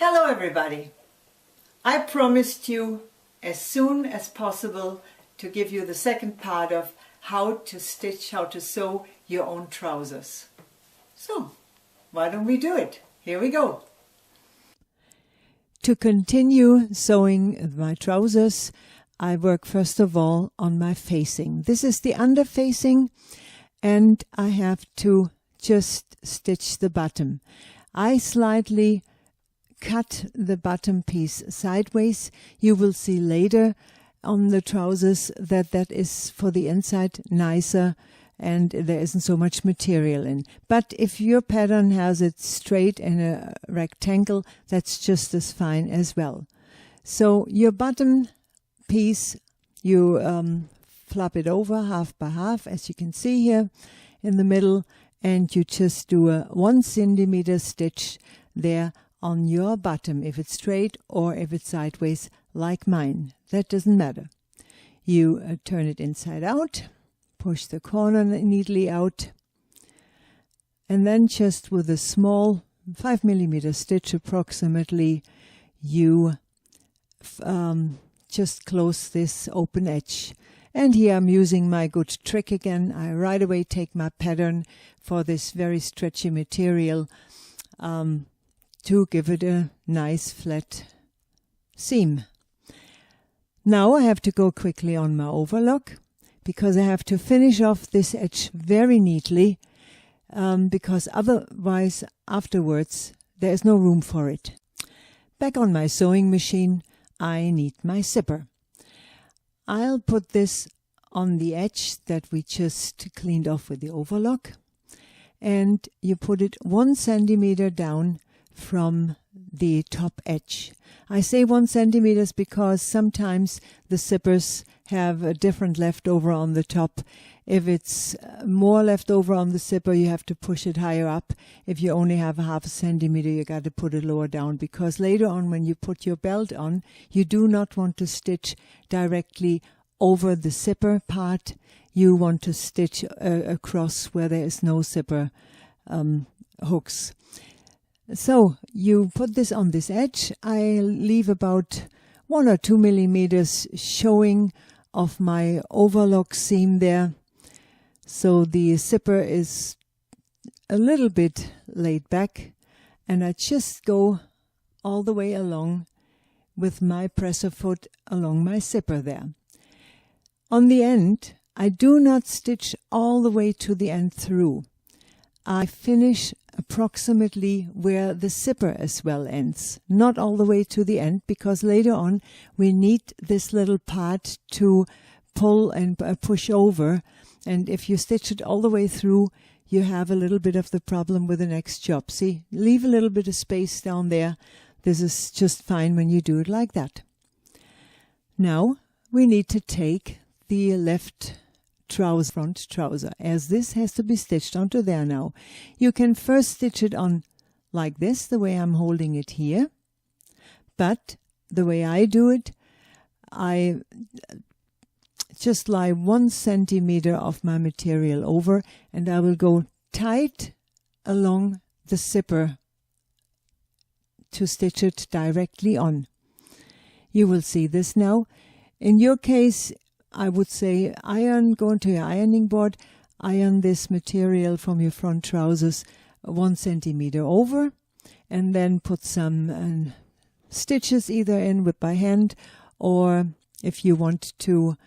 Hello everybody! I promised you as soon as possible to give you the second part of how to stitch, how to sew your own trousers. So, why don't we do it? Here we go! To continue sewing my trousers, I work first of all on my facing. This is the under facing and I have to just stitch the bottom. I slightly cut the bottom piece sideways. You will see later on the trousers that that is for the inside nicer and there isn't so much material in. But if your pattern has it straight in a rectangle, that's just as fine as well. So your bottom piece, you flop it over half by half, as you can see here in the middle, and you just do a 1 centimeter stitch there on your bottom, if it's straight or if it's sideways like mine. That doesn't matter. You turn it inside out, push the corner neatly out, and then just with a small 5 millimeter stitch approximately, you just close this open edge. And here I'm using my good trick again. I right away take my pattern for this very stretchy material to give it a nice flat seam. Now I have to go quickly on my overlock because I have to finish off this edge very neatly because otherwise afterwards there is no room for it. Back on my sewing machine I need my zipper. I'll put this on the edge that we just cleaned off with the overlock, and you put it 1 centimeter down from the top edge. I say 1 centimeter because sometimes the zippers have a different leftover on the top. If it's more leftover on the zipper, you have to push it higher up. If you only have a half a centimeter, you got to put it lower down, because later on when you put your belt on, you do not want to stitch directly over the zipper part. You want to stitch across where there is no zipper hooks. So you put this on this edge. I leave about 1 or 2 millimeters showing of my overlock seam there. So the zipper is a little bit laid back, and I just go all the way along with my presser foot along my zipper there. On the end, I do not stitch all the way to the end through. I finish approximately where the zipper as well ends, not all the way to the end, because later on we need this little part to pull and push over, and if you stitch it all the way through, you have a little bit of the problem with the next job. See, leave a little bit of space down there. This is just fine when you do it like that. Now we need to take the left front trouser, as this has to be stitched onto there now. You can first stitch it on like this, the way I'm holding it here, but the way I do it, I just lie 1 centimeter of my material over, and I will go tight along the zipper to stitch it directly on. You will see this now. In your case, I would say go into your ironing board, iron this material from your front trousers 1 centimeter over, and then put some stitches either in by hand, or if you want to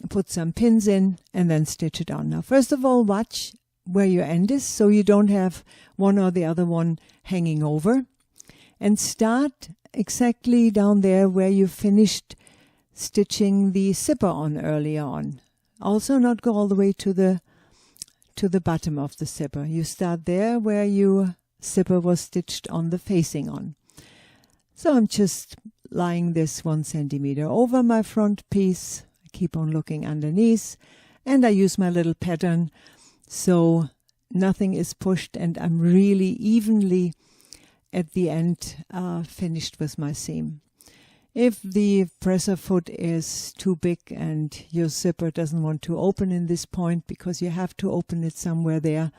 put some pins in and then stitch it on. Now first of all, watch where your end is so you don't have one or the other one hanging over, and start exactly down there where you finished stitching the zipper on earlier on. Also not go all the way to the bottom of the zipper. You start there where your zipper was stitched on the facing on. So I'm just lying this 1 centimeter over my front piece. I keep on looking underneath, and I use my little pattern so nothing is pushed, and I'm really evenly at the end finished with my seam. If the presser foot is too big and your zipper doesn't want to open in this point, because you have to open it somewhere there,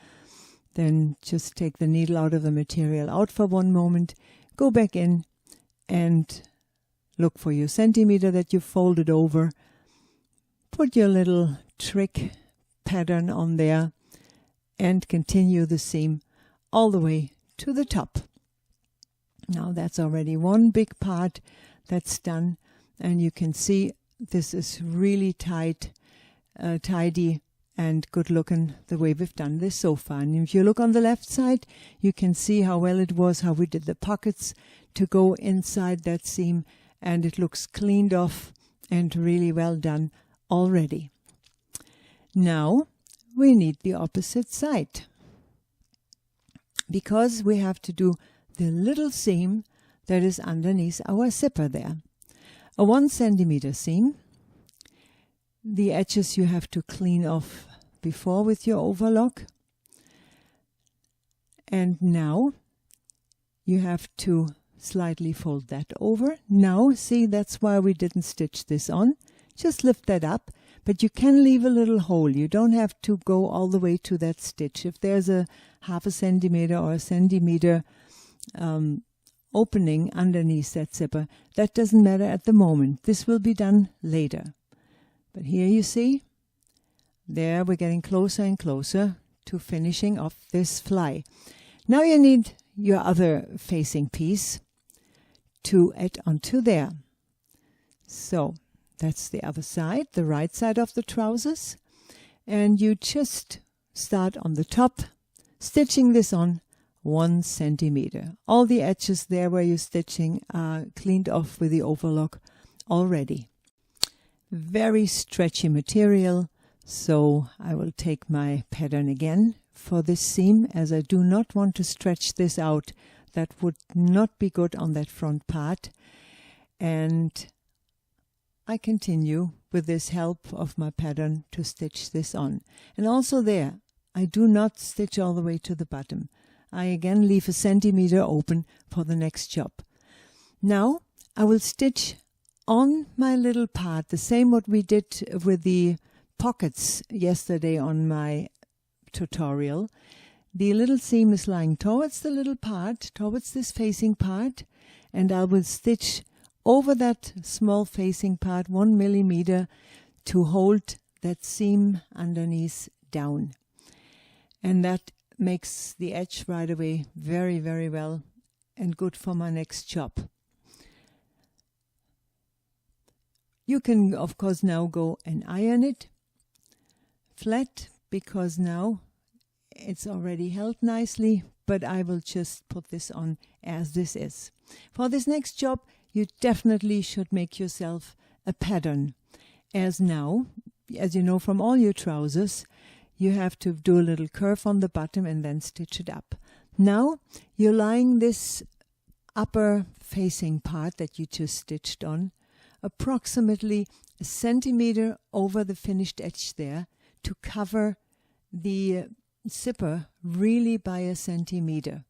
then just take the needle out of the material out for one moment, go back in and look for your centimeter that you folded over. Put your little trick pattern on there and continue the seam all the way to the top. Now that's already one big part that's done, and you can see this is really tight, tidy and good looking the way we've done this so far. And if you look on the left side, you can see how well it was, how we did the pockets to go inside that seam, and it looks cleaned off and really well done already. Now we need the opposite side, because we have to do the little seam that is underneath our zipper there. A 1 centimeter seam. The edges you have to clean off before with your overlock. And now you have to slightly fold that over. Now, see, that's why we didn't stitch this on. Just lift that up, but you can leave a little hole. You don't have to go all the way to that stitch. If there's a 1/2 centimeter or a centimeter opening underneath that zipper, that doesn't matter at the moment. This will be done later. But here you see, there we're getting closer and closer to finishing off this fly. Now you need your other facing piece to add onto there. So that's the other side, the right side of the trousers. And you just start on the top, stitching this on 1 centimeter. All the edges there where you're stitching are cleaned off with the overlock already. Very stretchy material, so I will take my pattern again for this seam, as I do not want to stretch this out. That would not be good on that front part. And I continue with this help of my pattern to stitch this on. And also there, I do not stitch all the way to the bottom. I again leave a centimeter open for the next job. Now I will stitch on my little part, the same what we did with the pockets yesterday on my tutorial. The little seam is lying towards the little part, towards this facing part, and I will stitch over that small facing part 1 millimeter to hold that seam underneath down. And that makes the edge right away very, very well and good for my next job. You can, of course, now go and iron it flat, because now it's already held nicely, but I will just put this on as this is. For this next job, you definitely should make yourself a pattern, as now, as you know from all your trousers, you have to do a little curve on the bottom and then stitch it up. Now you're lying this upper facing part that you just stitched on approximately a centimeter over the finished edge there to cover the zipper really by a centimeter.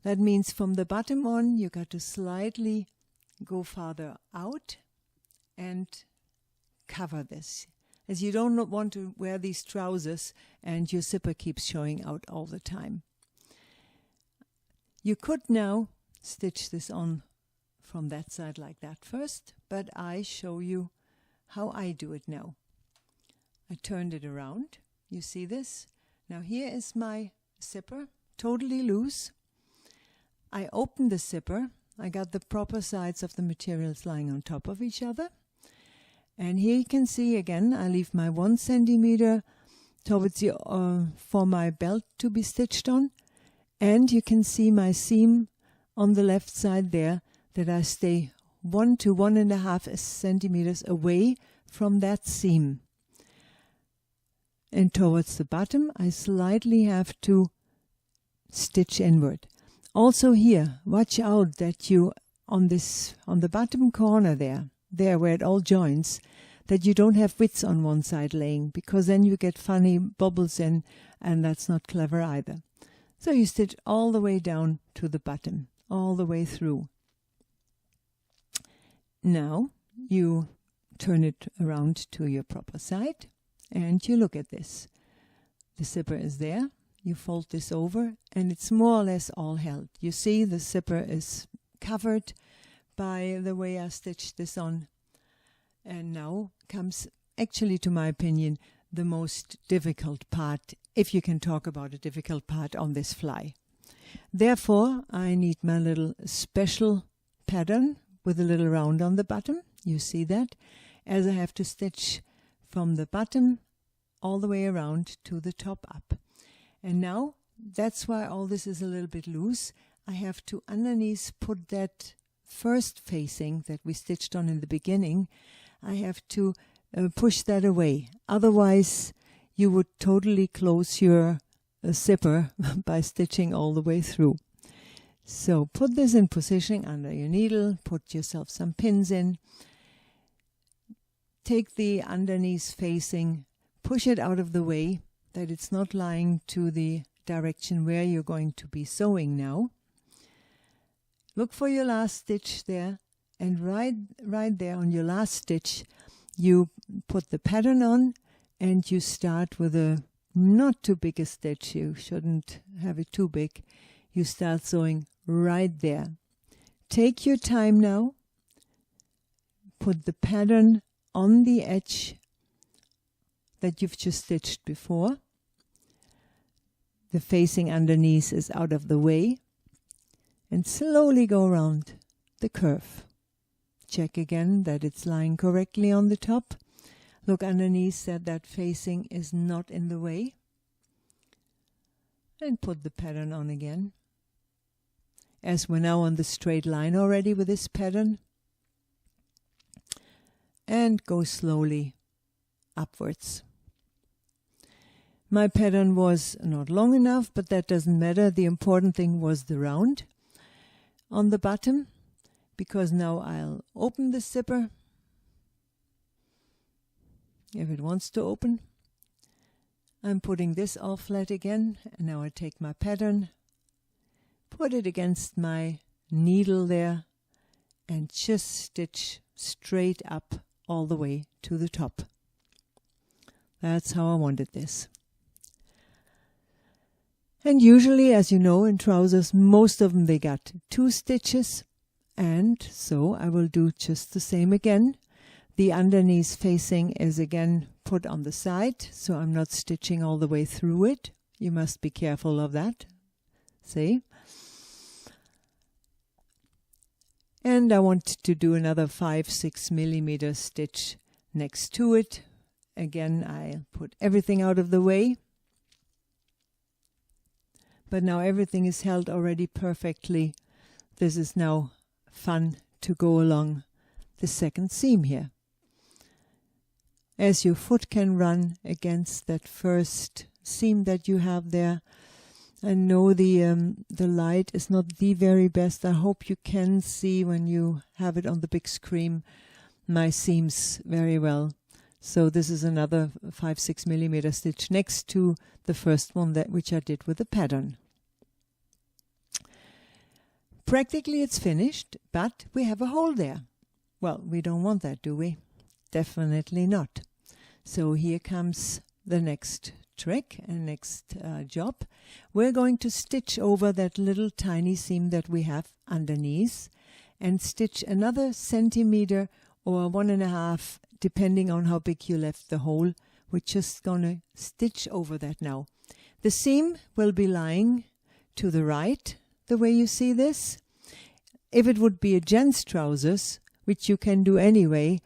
That means from the bottom on you got to slightly go farther out and cover this, as you don't want to wear these trousers and your zipper keeps showing out all the time. You could now stitch this on from that side like that first, but I show you how I do it now. I turned it around. You see this? Now here is my zipper, totally loose. I open the zipper. I got the proper sides of the materials lying on top of each other. And here you can see again, I leave my 1 centimeter towards the, for my belt to be stitched on. And you can see my seam on the left side there, that I stay 1 to 1.5 centimeters away from that seam. And towards the bottom, I slightly have to stitch inward. Also here, watch out that you, on the bottom corner there where it all joins, that you don't have widths on one side laying, because then you get funny bubbles in, and that's not clever either. So you stitch all the way down to the bottom, all the way through. Now you turn it around to your proper side and you look at this. The zipper is there. you fold this over, and it's more or less all held. You see the zipper is covered by the way I stitched this on. And now comes, actually to my opinion, the most difficult part, if you can talk about a difficult part on this fly. Therefore, I need my little special pattern with a little round on the bottom. You see that? As I have to stitch from the bottom all the way around to the top up. And now, that's why all this is a little bit loose. I have to underneath put that first facing that we stitched on in the beginning. I have to push that away. Otherwise, you would totally close your zipper by stitching all the way through. So put this in position under your needle, put yourself some pins in, take the underneath facing, push it out of the way, that it's not lying to the direction where you're going to be sewing now. Look for your last stitch there, and right there on your last stitch you put the pattern on, and you start with a not too big a stitch. You shouldn't have it too big. You start sewing right there. Take your time now, put the pattern on the edge that you've just stitched before. The facing underneath is out of the way, and slowly go around the curve. Check again that it's lying correctly on the top. Look underneath that facing is not in the way, and put the pattern on again. As we're now on the straight line already with this pattern, and go slowly upwards. My pattern was not long enough, but that doesn't matter. The important thing was the round on the bottom, because now I'll open the zipper if it wants to open. I'm putting this all flat again, and now I take my pattern, put it against my needle there, and just stitch straight up all the way to the top. That's how I wanted this. And usually, as you know, in trousers, most of them, they got 2 stitches. And so I will do just the same again. The underneath facing is again put on the side, so I'm not stitching all the way through it. You must be careful of that. See? And I want to do another 5-6 millimeter stitch next to it. Again, I put everything out of the way. But now everything is held already perfectly. This is now fun to go along the second seam here. As your foot can run against that first seam that you have there. I know the light is not the very best. I hope you can see when you have it on the big screen my seams very well. So this is another 5-6 millimeter stitch next to the first one which I did with the pattern. Practically it's finished, but we have a hole there. Well, we don't want that, do we? Definitely not. So here comes the next trick and next job. We're going to stitch over that little tiny seam that we have underneath and stitch another centimeter or 1.5, depending on how big you left the hole. We're just going to stitch over that now. The seam will be lying to the right, the way you see this. If it would be a gents trousers, which you can do anyway,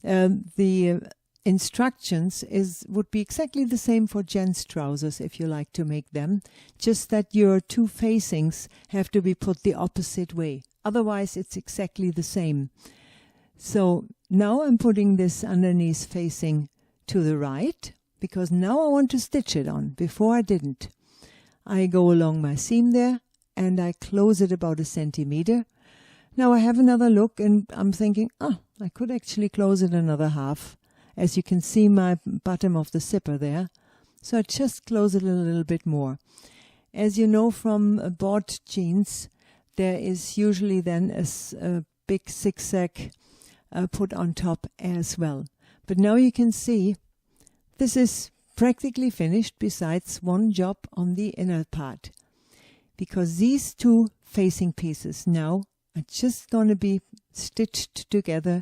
the instructions would be exactly the same for gents trousers if you like to make them, just that your 2 facings have to be put the opposite way. Otherwise it's exactly the same. So now I'm putting this underneath facing to the right, because now I want to stitch it on. Before I didn't. I go along my seam there and I close it about 1 centimeter. Now I have another look and I'm thinking, I could actually close it another half. As you can see my bottom of the zipper there. So I just close it a little bit more. As you know from bought jeans, there is usually then a big zigzag put on top as well. But now you can see this is practically finished besides one job on the inner part. Because these two facing pieces now are just going to be stitched together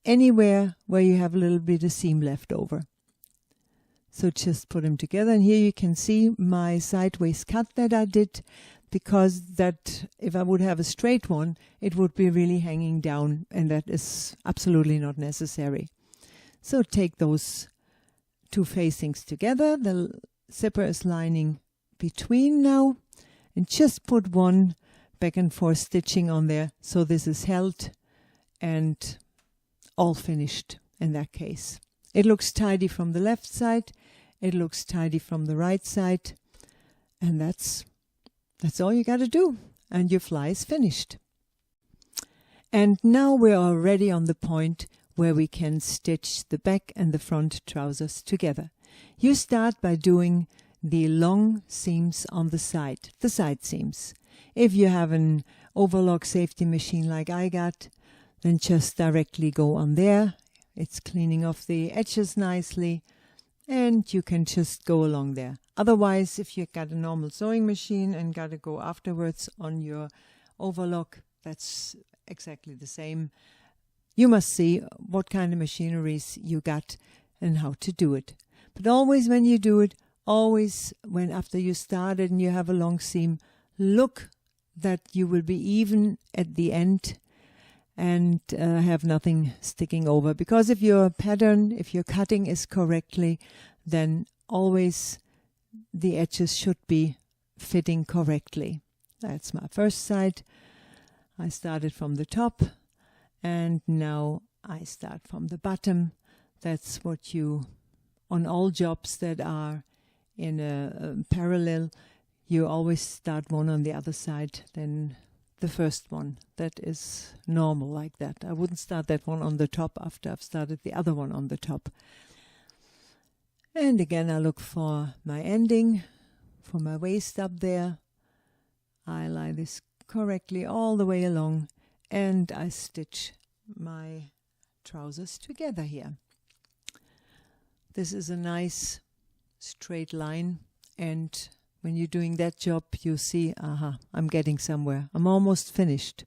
anywhere where you have a little bit of seam left over. So just put them together, and here you can see my sideways cut that I did, because that if I would have a straight one, it would be really hanging down, and that is absolutely not necessary. So take those two facings together, the zipper is lining between now, and just put one back and forth stitching on there, so this is held and all finished in that case. It looks tidy from the left side, it looks tidy from the right side, and that's all you got to do, and your fly is finished. And now we're already on the point where we can stitch the back and the front trousers together. You start by doing the long seams on the side seams. If you have an overlock safety machine like I got, then just directly go on there. It's cleaning off the edges nicely, and you can just go along there. Otherwise, if you've got a normal sewing machine and got to go afterwards on your overlock, that's exactly the same. You must see what kind of machineries you got and how to do it. But always when you do it, always when after you started and you have a long seam, look that you will be even at the end and have nothing sticking over. Because if your pattern, if your cutting is correctly, then always the edges should be fitting correctly. That's my first side. I started from the top, and now I start from the bottom. That's what you, on all jobs that are in a parallel, you always start one on the other side, then the first one. That is normal like that. I wouldn't start that one on the top after I've started the other one on the top. And again, I look for my ending, for my waist up there. I lie this correctly all the way along, and I stitch my trousers together here. This is a nice straight line, and when you're doing that job, you see, aha, I'm getting somewhere. I'm almost finished.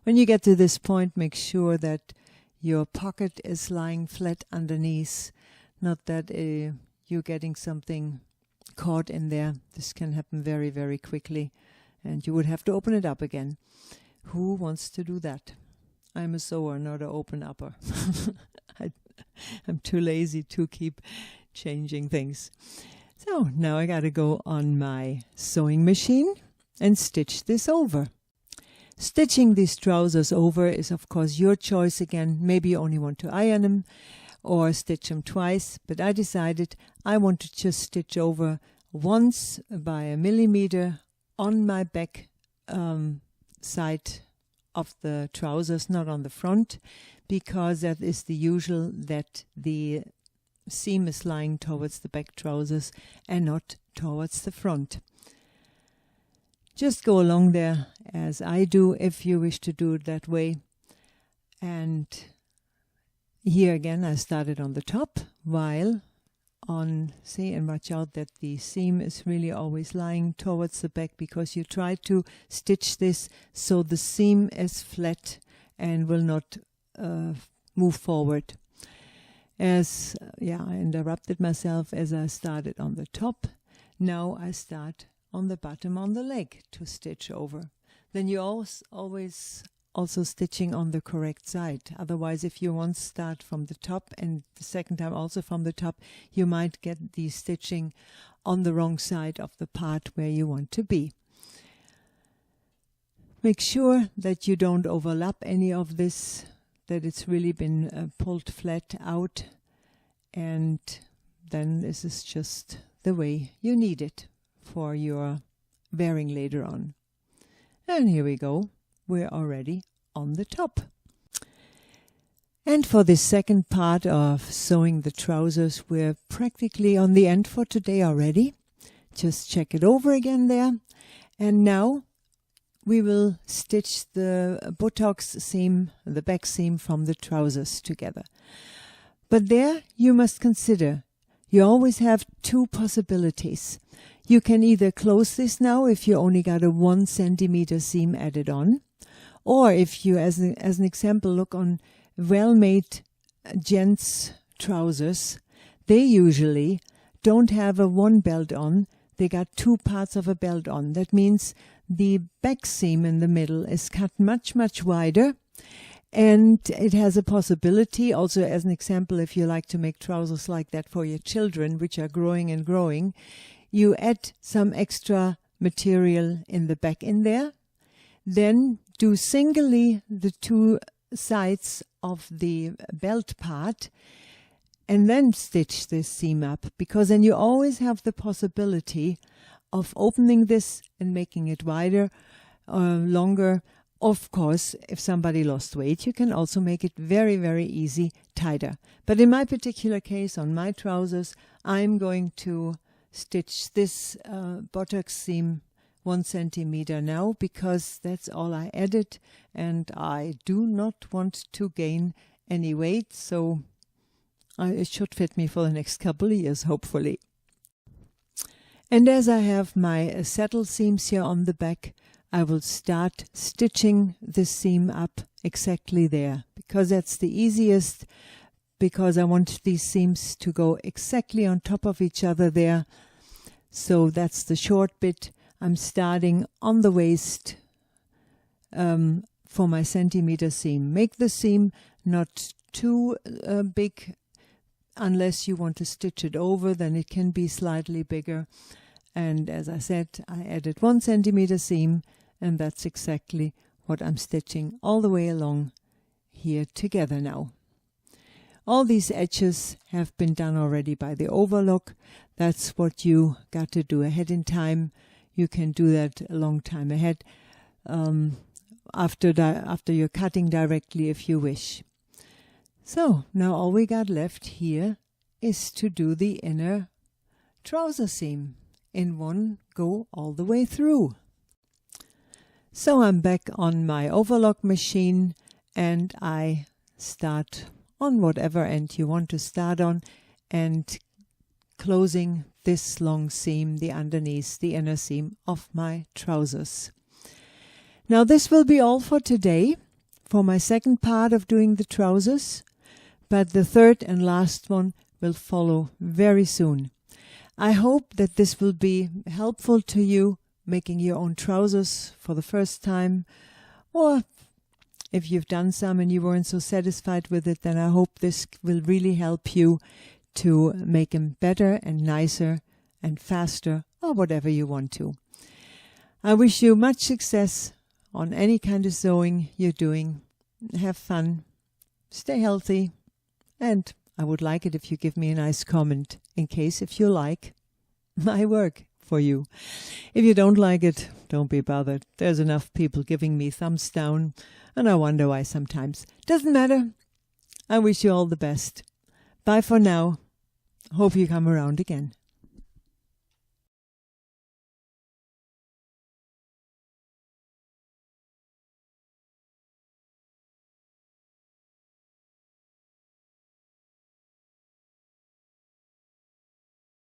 When you get to this point, make sure that your pocket is lying flat underneath, not that you're getting something caught in there. This can happen very, very quickly, and you would have to open it up again. Who wants to do that? I'm a sewer, not an open upper. I'm too lazy to keep changing things. So now I got to go on my sewing machine and stitch this over. Stitching these trousers over is of course your choice again. Maybe you only want to iron them or stitch them twice, but I decided I want to just stitch over once by 1 millimeter on my back side of the trousers, not on the front, because that is the usual, that the seam is lying towards the back trousers and not towards the front. Just go along there as I do if you wish to do it that way. And here again I started on the top, while on, see, and watch out that the seam is really always lying towards the back, because you try to stitch this so the seam is flat and will not move forward. As I interrupted myself as I started on the top. Now I start on the bottom on the leg to stitch over. Then you always also stitching on the correct side. Otherwise, if you once start from the top and the second time also from the top, you might get the stitching on the wrong side of the part where you want to be. Make sure that you don't overlap any of this, that it's really been pulled flat out, and then this is just the way you need it for your wearing later on. And here we go, we're already on the top. And for this second part of sewing the trousers, we're practically on the end for today already. Just check it over again there. And now we will stitch the buttocks seam, the back seam from the trousers together. But there you must consider you always have two possibilities. You can either close this now if you only got a 1 centimeter seam added on, or if you, as an example, look on well-made gents' trousers, they usually don't have a 1 belt on, they got 2 parts of a belt on. That means the back seam in the middle is cut much, much wider, and it has a possibility, also as an example, if you like to make trousers like that for your children, which are growing and growing, you add some extra material in the back in there, then do singly the 2 sides of the belt part, and then stitch this seam up, because then you always have the possibility of opening this and making it wider, longer. Of course, if somebody lost weight, you can also make it very, very easy tighter. But in my particular case, on my trousers, I'm going to stitch this buttocks seam 1 centimeter now, because that's all I added, and I do not want to gain any weight, so it should fit me for the next couple of years, hopefully. And as I have my saddle seams here on the back, I will start stitching this seam up exactly there, because that's the easiest, because I want these seams to go exactly on top of each other there. So that's the short bit. I'm starting on the waist for my centimeter seam. Make the seam not too big, unless you want to stitch it over, then it can be slightly bigger. And as I said, I added 1 centimeter seam, and that's exactly what I'm stitching all the way along here together now. All these edges have been done already by the overlock. That's what you got to do ahead in time. You can do that a long time ahead, after you're cutting directly if you wish. So now all we got left here is to do the inner trouser seam in one go all the way through. So I'm back on my overlock machine, and I start on whatever end you want to start on, and closing this long seam, the underneath, the inner seam of my trousers. Now this will be all for today, for my second part of doing the trousers, but the third and last one will follow very soon. I hope that this will be helpful to you making your own trousers for the first time, or if you've done some and you weren't so satisfied with it, then I hope this will really help you to make them better and nicer and faster, or whatever you want to. I wish you much success on any kind of sewing you're doing. Have fun, stay healthy, and I would like it if you give me a nice comment, in case if you like my work for you. If you don't like it, don't be bothered. There's enough people giving me thumbs down, and I wonder why sometimes. Doesn't matter. I wish you all the best. Bye for now. Hope you come around again.